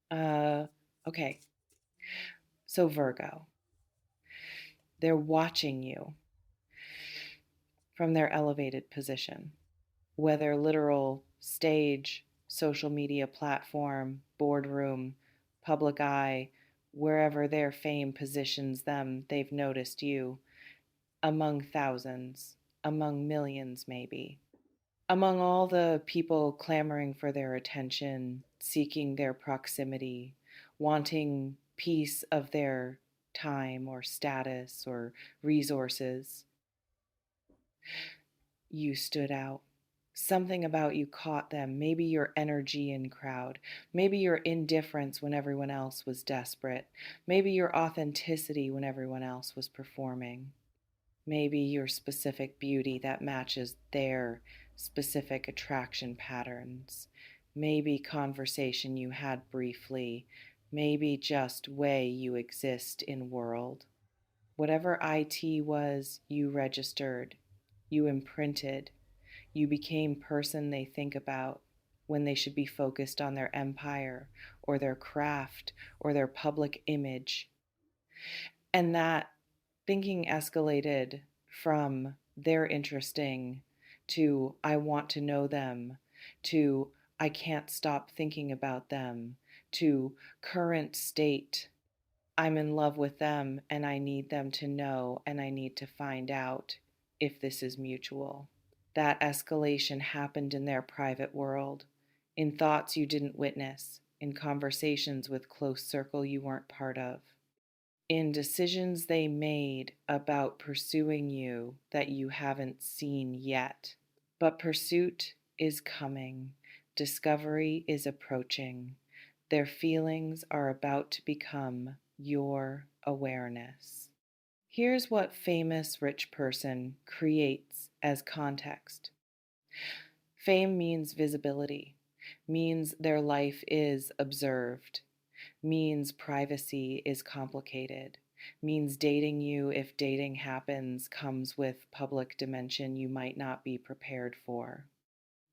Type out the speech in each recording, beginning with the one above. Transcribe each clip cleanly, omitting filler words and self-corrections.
Uh, okay. So Virgo, they're watching you from their elevated position, whether literal stage, social media platform, boardroom, public eye, wherever their fame positions them, they've noticed you among thousands, among millions, maybe. Among all the people clamoring for their attention, seeking their proximity, wanting piece of their time or status or resources, you stood out. Something about you caught them. Maybe your energy in crowd. Maybe your indifference when everyone else was desperate. Maybe your authenticity when everyone else was performing. Maybe your specific beauty that matches their specific attraction patterns. Maybe conversation you had briefly. Maybe just way you exist in world. Whatever IT was, you registered, you imprinted, you became person they think about when they should be focused on their empire or their craft or their public image. And that thinking escalated from they're interesting to I want to know them to I can't stop thinking about them to current state. I'm in love with them and I need them to know and I need to find out if this is mutual. That escalation happened in their private world, in thoughts you didn't witness, in conversations with close circle you weren't part of, in decisions they made about pursuing you that you haven't seen yet. But pursuit is coming, discovery is approaching. Their feelings are about to become your awareness. Here's what famous rich person creates as context. Fame means visibility, means their life is observed, means privacy is complicated, means dating you, if dating happens, comes with public dimension you might not be prepared for,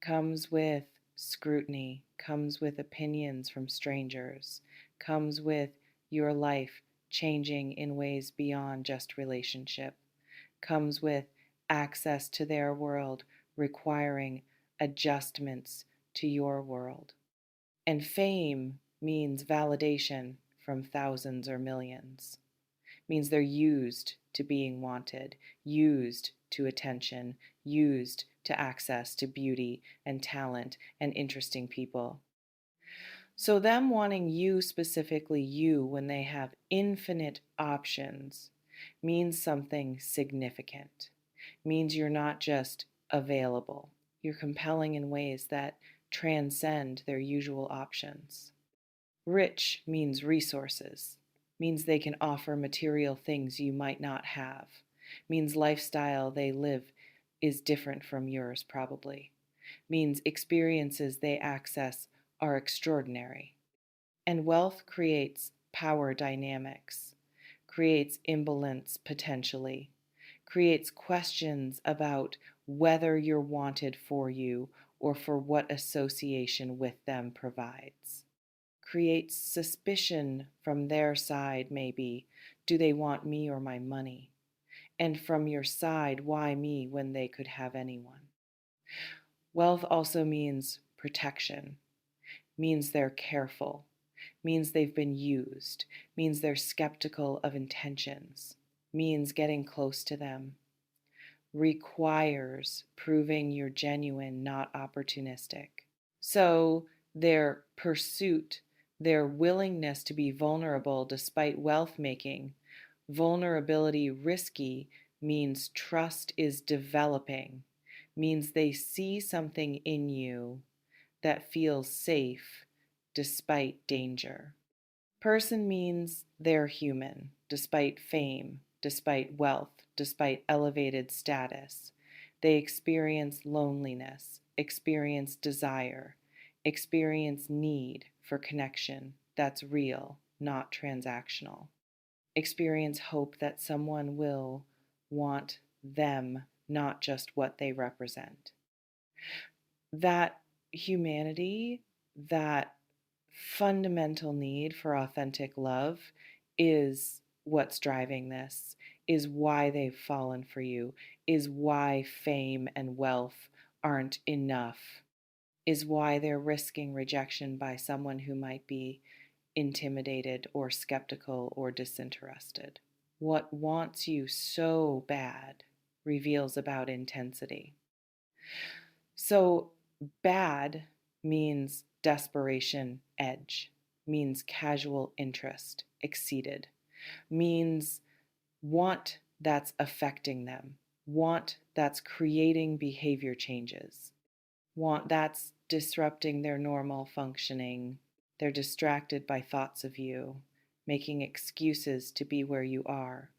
comes with scrutiny, comes with opinions from strangers, comes with your life changing in ways beyond just relationship, comes with access to their world requiring adjustments to your world. And fame means validation from thousands or millions, means they're used to being wanted, used to attention, used to access to beauty and talent and interesting people. So, them wanting you, specifically you, when they have infinite options, means something significant, means you're not just available, you're compelling in ways that transcend their usual options. Rich means resources, means they can offer material things you might not have, means lifestyle they live is different from yours, probably, means experiences they access are extraordinary. And wealth creates power dynamics, creates imbalance potentially, creates questions about whether you're wanted for you or for what association with them provides, creates suspicion from their side, maybe. Do they want me or my money? And from your side, why me when they could have anyone? Wealth also means protection, means they're careful, means they've been used, means they're skeptical of intentions, means getting close to them, requires proving you're genuine, not opportunistic. So their pursuit, their willingness to be vulnerable despite wealth making, vulnerability risky means trust is developing, means they see something in you that feels safe despite danger. Person means they're human, despite fame, despite wealth, despite elevated status. They experience loneliness, experience desire, experience need for connection that's real, not transactional. Experience hope that someone will want them, not just what they represent. That humanity, that fundamental need for authentic love is what's driving this, is why they've fallen for you, is why fame and wealth aren't enough, is why they're risking rejection by someone who might be intimidated or skeptical or disinterested. What wants you so bad reveals about intensity. So, bad means desperation, edge, means casual interest, exceeded, means want that's affecting them, want that's creating behavior changes, want that's disrupting their normal functioning. They're distracted by thoughts of you, making excuses to be where you are,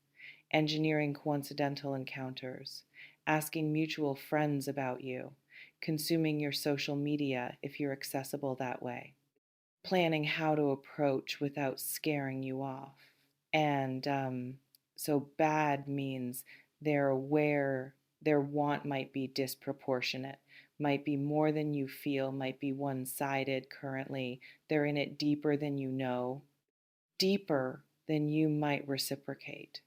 engineering coincidental encounters, asking mutual friends about you, consuming your social media if you're accessible that way, planning how to approach without scaring you off. And so bad means they're aware their want might be disproportionate, might be more than you feel, might be one sided currently. They're in it deeper than you know, deeper than you might reciprocate.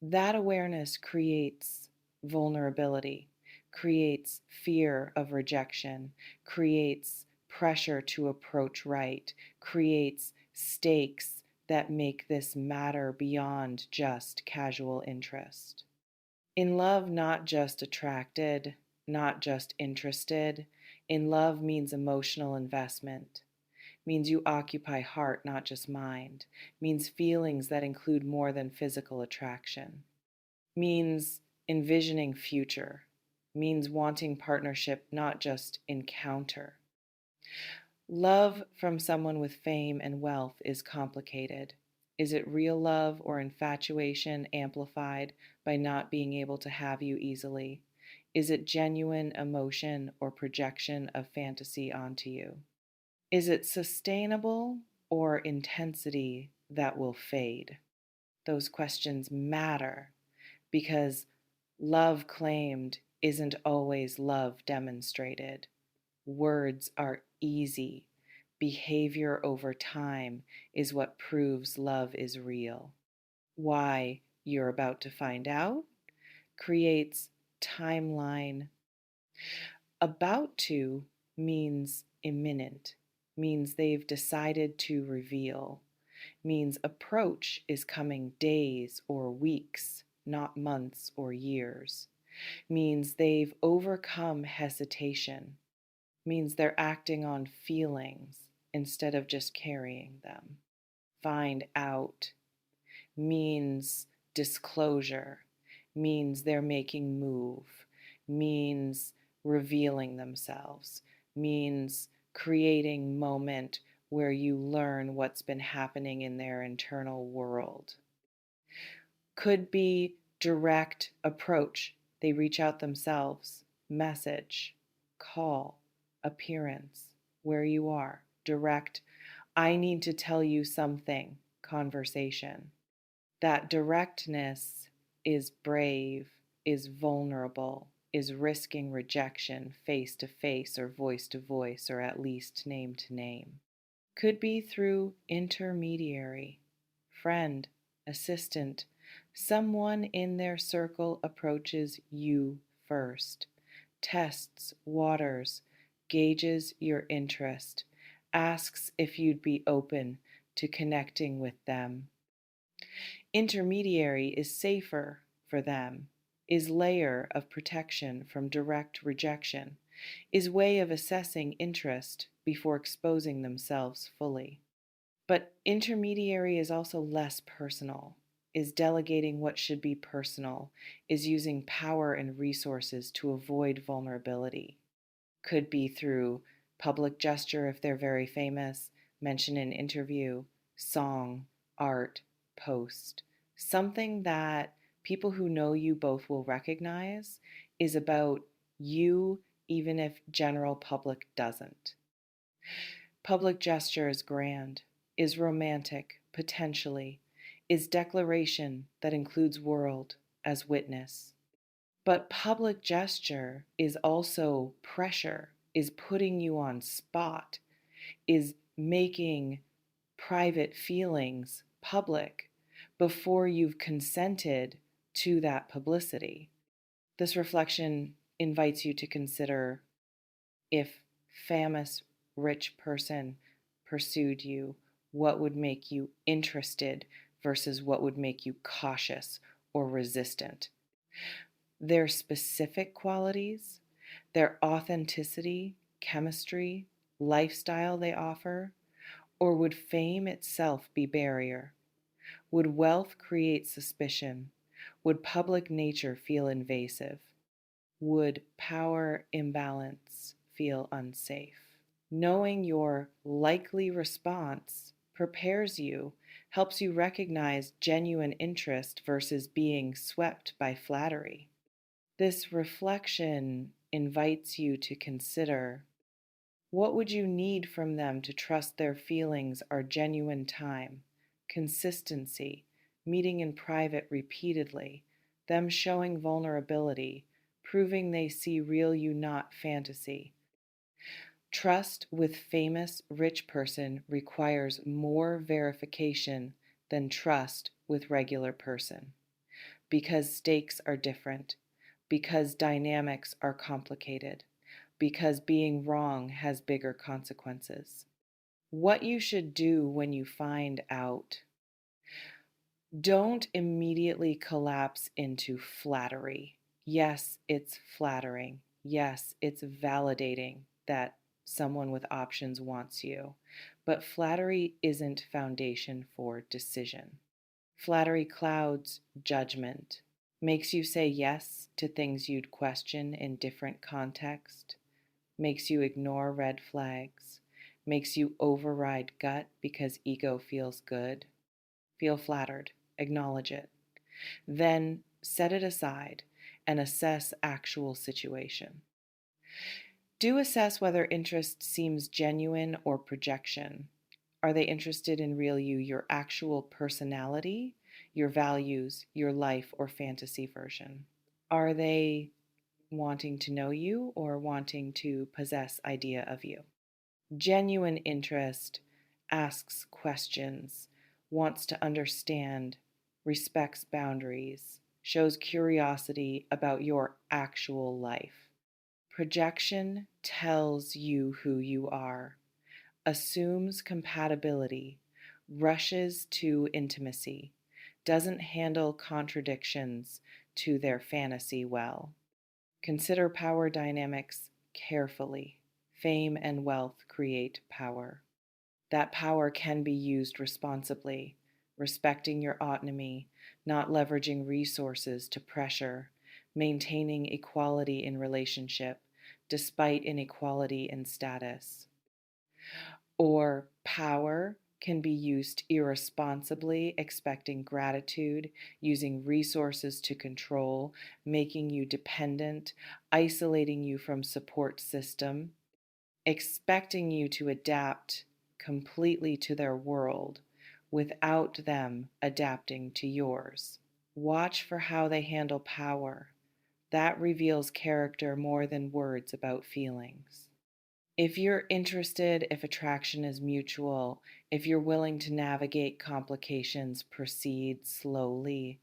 That awareness creates vulnerability, creates fear of rejection, creates pressure to approach right, creates stakes that make this matter beyond just casual interest. In love, not just attracted, not just interested. In love means emotional investment, means you occupy heart, not just mind, means feelings that include more than physical attraction, means envisioning future, means wanting partnership, not just encounter. Love from someone with fame and wealth is complicated. Is it real love or infatuation amplified by not being able to have you easily? Is it genuine emotion or projection of fantasy onto you? Is it sustainable or intensity that will fade? Those questions matter because love claimed isn't always love demonstrated. Words are easy. Behavior over time is what proves love is real. Why you're about to find out creates timeline. About to means imminent, means they've decided to reveal, means approach is coming days or weeks, not months or years, means they've overcome hesitation, means they're acting on feelings instead of just carrying them. Find out means disclosure, means they're making move, means revealing themselves, means creating moment where you learn what's been happening in their internal world. Could be direct approach. They reach out themselves, message, call, appearance, where you are, direct, I need to tell you something, conversation. That directness is brave, is vulnerable, is risking rejection face to face or voice to voice or at least name to name. Could be through intermediary, friend, assistant. Someone in their circle approaches you first, tests waters, gauges your interest, asks if you'd be open to connecting with them. Intermediary is safer for them, is layer of protection from direct rejection, is way of assessing interest before exposing themselves fully. But intermediary is also less personal, is delegating what should be personal, is using power and resources to avoid vulnerability. Could be through public gesture if they're very famous, mention in interview, song, art, post. Something that people who know you both will recognize is about you, even if general public doesn't. Public gesture is grand, is romantic, potentially, is declaration that includes world as witness. But public gesture is also pressure, is putting you on spot, is making private feelings public before you've consented to that publicity. This reflection invites you to consider if famous rich person pursued you, what would make you interested versus what would make you cautious or resistant. Their specific qualities, their authenticity, chemistry, lifestyle they offer, or would fame itself be barrier? Would wealth create suspicion? Would public nature feel invasive? Would power imbalance feel unsafe? Knowing your likely response prepares you, helps you recognize genuine interest versus being swept by flattery. This reflection invites you to consider, what would you need from them to trust their feelings are genuine? Time, consistency, meeting in private repeatedly, them showing vulnerability, proving they see real you, not fantasy. Trust with famous rich person requires more verification than trust with regular person, because stakes are different, because dynamics are complicated, because being wrong has bigger consequences. What you should do when you find out: don't immediately collapse into flattery. Yes, it's flattering. Yes, it's validating that someone with options wants you. But flattery isn't foundation for decision. Flattery clouds judgment, makes you say yes to things you'd question in different context, makes you ignore red flags, makes you override gut because ego feels good. Feel flattered, acknowledge it. Then set it aside and assess actual situation. Do assess whether interest seems genuine or projection. Are they interested in real you, your actual personality, your values, your life, or fantasy version? Are they wanting to know you or wanting to possess idea of you? Genuine interest asks questions, wants to understand, respects boundaries, shows curiosity about your actual life. Projection tells you who you are, assumes compatibility, rushes to intimacy, doesn't handle contradictions to their fantasy well. Consider power dynamics carefully. Fame and wealth create power. That power can be used responsibly, respecting your autonomy, not leveraging resources to pressure, maintaining equality in relationship despite inequality in status. Or power can be used irresponsibly, expecting gratitude, using resources to control, making you dependent, isolating you from support system, expecting you to adapt completely to their world without them adapting to yours. Watch for how they handle power. That reveals character more than words about feelings. If you're interested, if attraction is mutual, if you're willing to navigate complications, proceed slowly.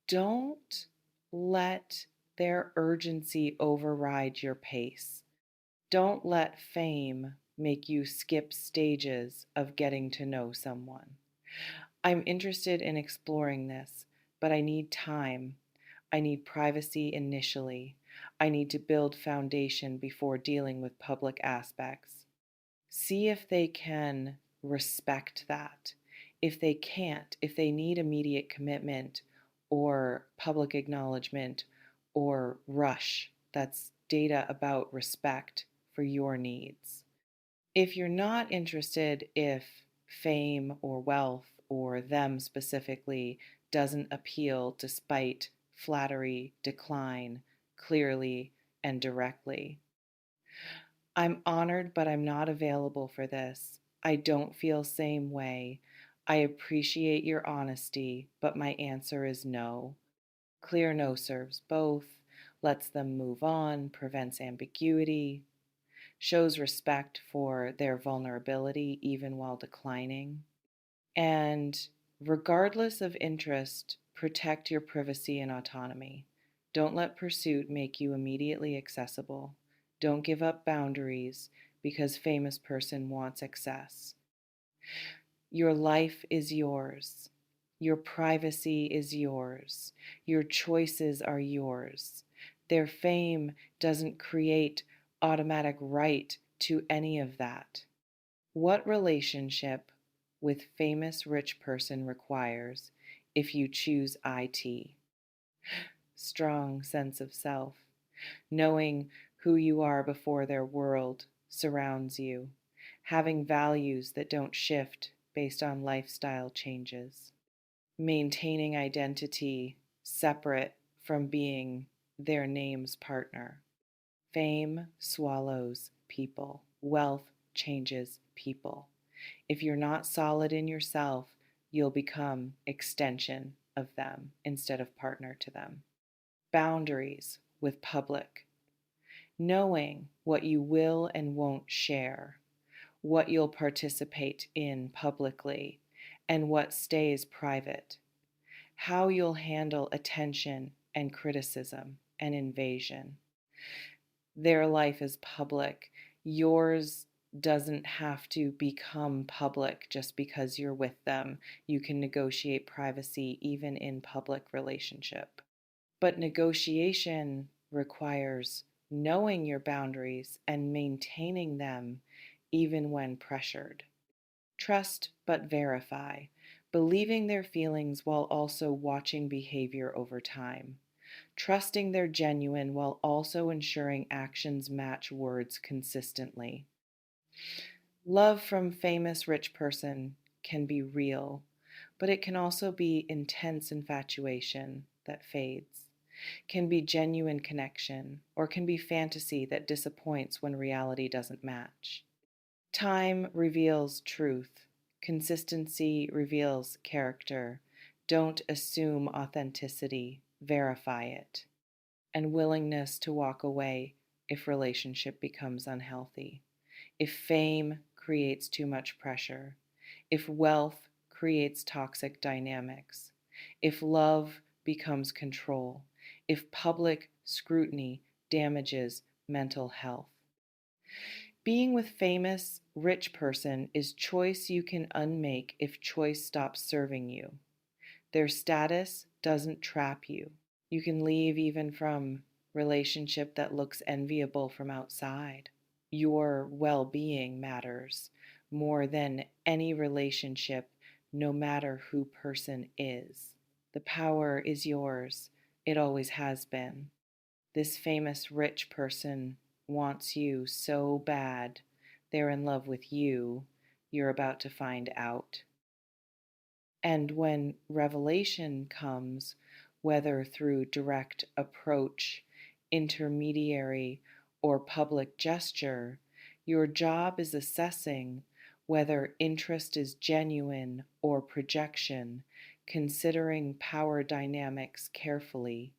Don't let their urgency override your pace. Don't let fame make you skip stages of getting to know someone. I'm interested in exploring this, but I need time. I need privacy initially. I need to build foundation before dealing with public aspects. See if they can respect that. If they can't, if they need immediate commitment or public acknowledgement or rush, that's data about respect for your needs. If you're not interested, if fame or wealth or them specifically doesn't appeal despite flattery, decline clearly and directly. I'm honored, but I'm not available for this. I don't feel same way. I appreciate your honesty, but my answer is no. Clear no serves both, lets them move on, prevents ambiguity. shows respect for their vulnerability even while declining. And regardless of interest, protect your privacy and autonomy. Don't let pursuit make you immediately accessible. Don't give up boundaries because famous person wants access. Your life is yours. Your privacy is yours. Your choices are yours. Their fame doesn't create automatic right to any of that. What relationship with famous rich person requires if you choose IT? Strong sense of self, knowing who you are before their world surrounds you, having values that don't shift based on lifestyle changes, maintaining identity separate from being their name's partner. Fame swallows people. Wealth changes people. If you're not solid in yourself, you'll become extension of them instead of partner to them. Boundaries with public. Knowing what you will and won't share, what you'll participate in publicly, and what stays private. How you'll handle attention and criticism and invasion. Their life is public. Yours doesn't have to become public just because you're with them. You can negotiate privacy even in public relationship. But negotiation requires knowing your boundaries and maintaining them even when pressured. Trust but verify, believing their feelings while also watching behavior over time. Trusting they're genuine while also ensuring actions match words consistently. Love from famous rich person can be real, but it can also be intense infatuation that fades, can be genuine connection, or can be fantasy that disappoints when reality doesn't match. Time reveals truth. Consistency reveals character. Don't assume authenticity, verify it. And willingness to walk away if relationship becomes unhealthy. If fame creates too much pressure. If wealth creates toxic dynamics. If love becomes control. If public scrutiny damages mental health. Being with famous, rich person is choice you can unmake if choice stops serving you. Their status doesn't trap you. You can leave even from relationship that looks enviable from outside. Your well-being matters more than any relationship, no matter who person is. The power is yours. It always has been. This famous rich person wants you so bad. They're in love with you. You're about to find out. And when revelation comes, whether through direct approach, intermediary, or public gesture, your job is assessing whether interest is genuine or projection, considering power dynamics carefully.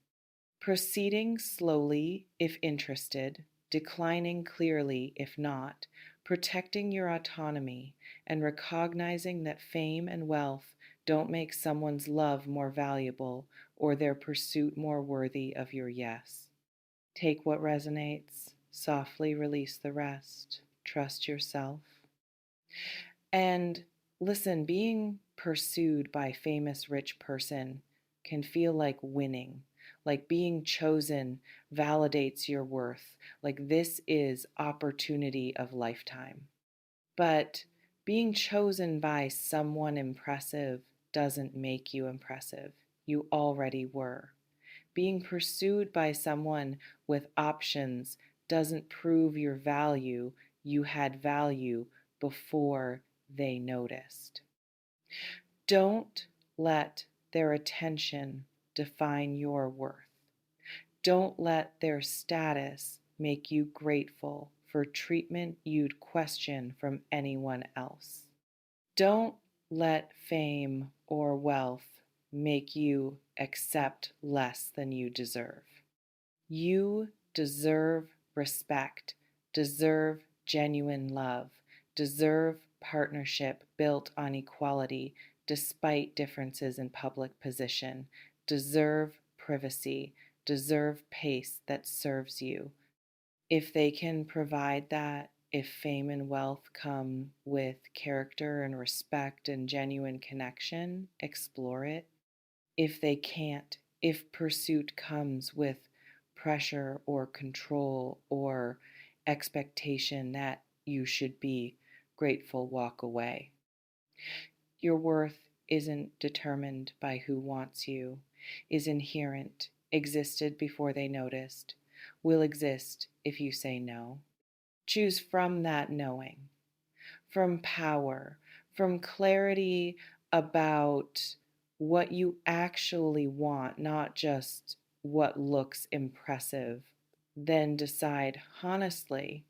Proceeding slowly if interested, declining clearly if not, protecting your autonomy, and recognizing that fame and wealth don't make someone's love more valuable or their pursuit more worthy of your yes. Take what resonates, softly release the rest, trust yourself. And listen, being pursued by a famous rich person can feel like winning, like being chosen validates your worth, like this is opportunity of lifetime. But being chosen by someone impressive doesn't make you impressive. You already were. Being pursued by someone with options doesn't prove your value. You had value before they noticed. Don't let their attention define your worth. Don't let their status make you grateful for treatment you'd question from anyone else. Don't let fame or wealth make you accept less than you deserve. You deserve respect, deserve genuine love, deserve partnership built on equality despite differences in public position, deserve privacy, deserve pace that serves you. If they can provide that, if fame and wealth come with character and respect and genuine connection, explore it. If they can't, if pursuit comes with pressure or control or expectation that you should be grateful, walk away. Your worth isn't determined by who wants you, is inherent, existed before they noticed, will exist if you say no. Choose from that knowing, from power, from clarity about what you actually want, not just what looks impressive. Then decide honestly,